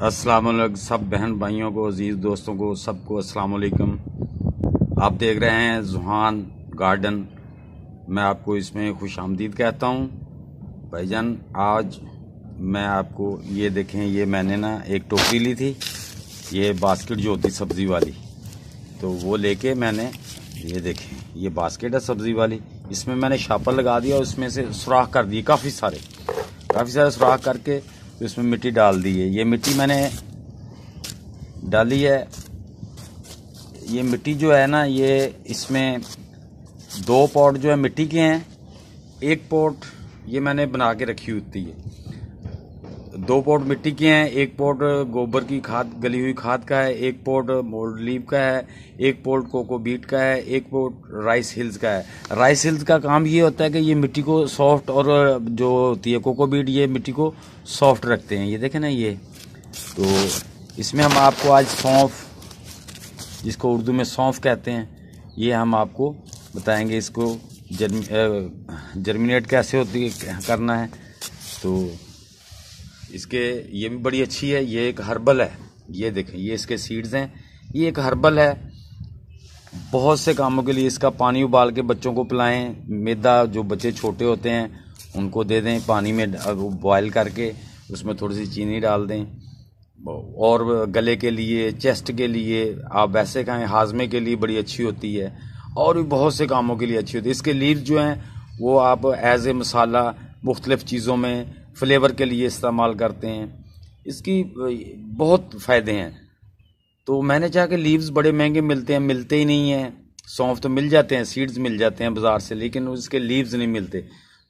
अस्सलाम वालेकुम सब बहन भाइयों को, अजीज़ दोस्तों को, सबको अस्सलाम वालेकुम। आप देख रहे हैं ज़ुहान गार्डन। मैं आपको इसमें खुश आमदीद कहता हूँ भाईजान। आज मैं आपको ये देखें, ये मैंने ना एक टोकरी ली थी, ये बास्केट जो होती सब्ज़ी वाली, तो वो लेके मैंने ये देखें, ये बास्केट है सब्ज़ी वाली। इसमें मैंने शापर लगा दिया और इसमें से सुराख कर दिए काफ़ी सारे सुराख करके, तो इसमें मिट्टी डाल दी है। ये मिट्टी मैंने डाली है। ये मिट्टी जो है ना, ये इसमें 2 पॉट जो है मिट्टी के हैं, 1 पॉट ये मैंने बना के रखी होती है। 2 पॉट मिट्टी के हैं, 1 पॉट गोबर की खाद, गली हुई खाद का है, 1 पॉट मोल्ड लीव का है, 1 पॉट कोकोबीट का है, 1 पॉट राइस हिल्स का है। राइस हिल्स का काम ये होता है कि ये मिट्टी को सॉफ्ट, और जो होती है कोकोबीट, ये मिट्टी को सॉफ्ट रखते हैं। ये देखें ना, ये तो इसमें हम आपको आज सौंफ, जिसको उर्दू में सौंफ कहते हैं, ये हम आपको बताएंगे। इसको जर्मिनेट कैसे होती है, करना है। तो इसके ये भी बड़ी अच्छी है। ये एक हर्बल है, ये देखें, ये इसके सीड्स हैं। ये एक हर्बल है, बहुत से कामों के लिए। इसका पानी उबाल के बच्चों को पिलाएं। मैदा, जो बच्चे छोटे होते हैं उनको दे दें, पानी में बॉयल करके उसमें थोड़ी सी चीनी डाल दें। और गले के लिए, चेस्ट के लिए आप वैसे खाएं, हाजमे के लिए बड़ी अच्छी होती है, और भी बहुत से कामों के लिए अच्छी होती है। इसके लीव्स जो हैं वो आप एज ए मसाला मुख्तलिफ चीज़ों में फ्लेवर के लिए इस्तेमाल करते हैं। इसकी बहुत फ़ायदे हैं। तो मैंने चाहा कि लीव्स बड़े महंगे मिलते हैं, मिलते ही नहीं हैं। सौंफ तो मिल जाते हैं, सीड्स मिल जाते हैं बाज़ार से, लेकिन उसके लीव्स नहीं मिलते।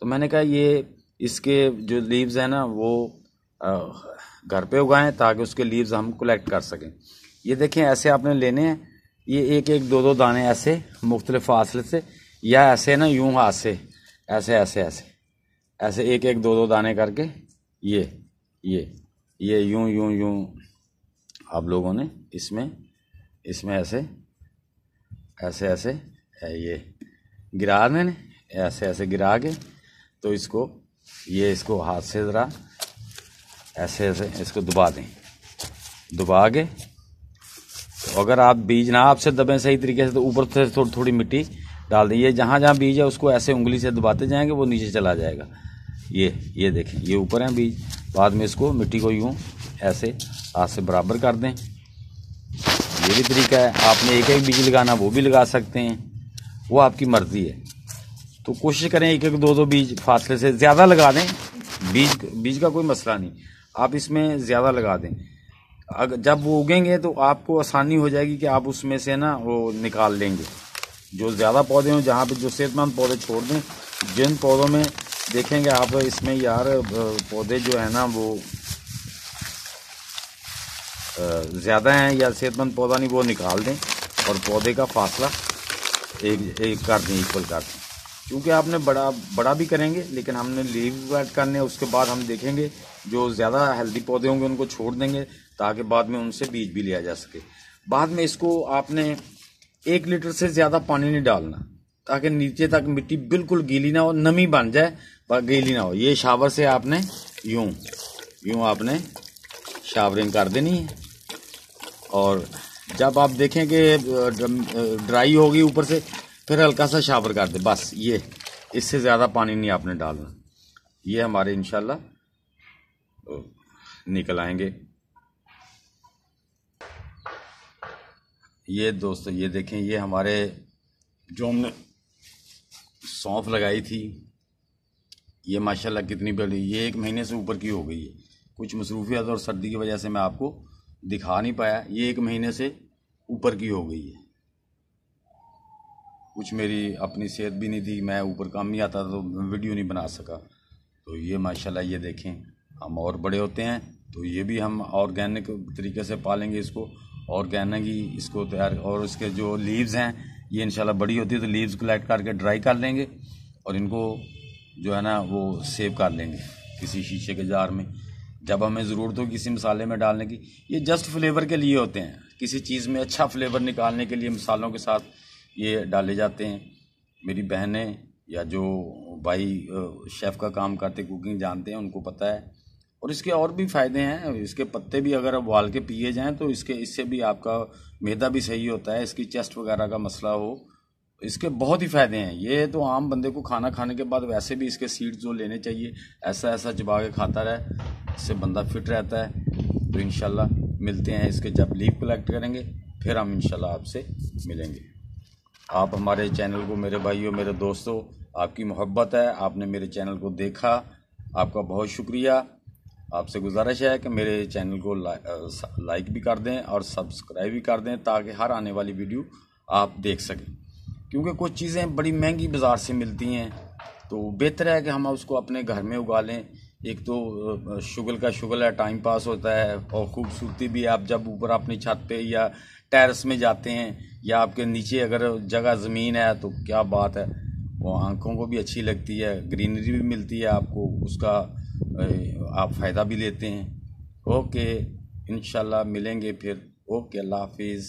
तो मैंने कहा ये इसके जो लीव्स हैं ना, वो घर पे उगाएं ताकि उसके लीव्स हम कलेक्ट कर सकें। ये देखें, ऐसे आपने लेने हैं, ये 1-1, 2-2 दाने ऐसे मुख्तलिफ फासले से, या ऐसे ना यूं हाथ से ऐसे ऐसे ऐसे ऐसे 1-1, 2-2 दाने करके ये यूं यूं यूं आप लोगों ने इसमें ऐसे ऐसे ऐसे ये गिरा दें, ऐसे ऐसे गिरा के, तो इसको हाथ से ज़रा ऐसे ऐसे इसको दबा दें। दबा के, तो अगर आप बीज ना आपसे दबें सही तरीके से, तो ऊपर से थोड़ी थोड़ी मिट्टी डाल दें। ये जहाँ जहाँ बीज है उसको ऐसे उंगली से दबाते जाएंगे, वो नीचे चला जाएगा। ये देखें, ये ऊपर है बीज। बाद में इसको मिट्टी को यूं ऐसे हाथ से बराबर कर दें। ये भी तरीका है। आपने 1-1 बीज लगाना, वो भी लगा सकते हैं, वो आपकी मर्जी है। तो कोशिश करें 1-1, 2-2 बीज फासले से, ज़्यादा लगा दें। बीज का कोई मसला नहीं, आप इसमें ज़्यादा लगा दें। अगर जब वो उगेंगे तो आपको आसानी हो जाएगी कि आप उसमें से ना वो निकाल लेंगे। जो ज़्यादा पौधे हों, जहाँ पे जो सेहतमंद पौधे छोड़ दें। जिन पौधों में देखेंगे आप इसमें यार पौधे जो है ना वो ज़्यादा हैं या सेहतमंद पौधा नहीं, वो निकाल दें और पौधे का फासला एक कर दें, इक्वल कर दें। क्योंकि आपने बड़ा भी करेंगे, लेकिन हमने लीव ऐड करने, उसके बाद हम देखेंगे जो ज़्यादा हेल्दी पौधे होंगे उनको छोड़ देंगे, ताकि बाद में उनसे बीज भी लिया जा सके। बाद में इसको आपने 1 लीटर से ज़्यादा पानी नहीं डालना, ताकि नीचे तक मिट्टी बिल्कुल गीली ना हो, नमी बन जाए पर गीली ना हो। ये शावर से आपने यूं आपने शावरिंग कर देनी है। और जब आप देखें कि ड्राई होगी ऊपर से, फिर हल्का सा शावर कर दे, बस। ये इससे ज़्यादा पानी नहीं आपने डालना। ये हमारे इंशाल्लाह निकल आएंगे। ये दोस्तों, ये देखें, ये हमारे जो हमने सौंफ लगाई थी, ये माशाल्लाह कितनी बड़ी, ये 1 महीने से ऊपर की हो गई है। कुछ मसरूफियत और सर्दी की वजह से मैं आपको दिखा नहीं पाया। ये 1 महीने से ऊपर की हो गई है। कुछ मेरी अपनी सेहत भी नहीं थी, मैं ऊपर काम नहीं आता तो वीडियो नहीं बना सका। तो ये माशाल्लाह, ये देखें, हम और बड़े होते हैं तो ये भी हम ऑर्गेनिक तरीके से पालेंगे इसको, ऑर्गेनिक ही इसको तैयार। और इसके जो लीव्स हैं, ये इंशाल्लाह बड़ी होती है तो लीव्स कलेक्ट करके ड्राई कर लेंगे, और इनको जो है ना वो सेव कर लेंगे किसी शीशे के जार में। जब हमें ज़रूरत हो किसी मसाले में डालने की, ये जस्ट फ्लेवर के लिए होते हैं। किसी चीज़ में अच्छा फ्लेवर निकालने के लिए मसालों के साथ ये डाले जाते हैं। मेरी बहनें या जो भाई शेफ़ का काम करते, कुकिंग जानते हैं, उनको पता है। और इसके और भी फ़ायदे हैं। इसके पत्ते भी अगर उबाल के पिए जाएं तो इससे भी आपका मैदा भी सही होता है। इसकी चेस्ट वगैरह का मसला हो, इसके बहुत ही फ़ायदे हैं। ये तो आम बंदे को खाना खाने के बाद वैसे भी इसके सीड्स जो लेने चाहिए, ऐसा ऐसा चबा के खाता रहे, इससे बंदा फिट रहता है। तो इंशाल्लाह मिलते हैं इसके जब लीव कलेक्ट करेंगे, फिर हम इंशाल्लाह आपसे मिलेंगे। आप हमारे चैनल को, मेरे भाइयों, मेरे दोस्तों, आपकी मोहब्बत है, आपने मेरे चैनल को देखा, आपका बहुत शुक्रिया। आपसे गुजारिश है कि मेरे चैनल को लाइक भी कर दें और सब्सक्राइब भी कर दें, ताकि हर आने वाली वीडियो आप देख सकें। क्योंकि कुछ चीज़ें बड़ी महंगी बाज़ार से मिलती हैं, तो बेहतर है कि हम उसको अपने घर में उगा लें। एक तो शुगल का शुगल है, टाइम पास होता है, और ख़ूबसूरती भी। आप जब ऊपर अपनी छत पे या टेरेस में जाते हैं, या आपके नीचे अगर जगह ज़मीन है, तो क्या बात है, वो आंखों को भी अच्छी लगती है, ग्रीनरी भी मिलती है आपको, उसका आप फ़ायदा भी लेते हैं। ओके, इंशाल्लाह मिलेंगे फिर। ओके, अल्लाह हाफिज़।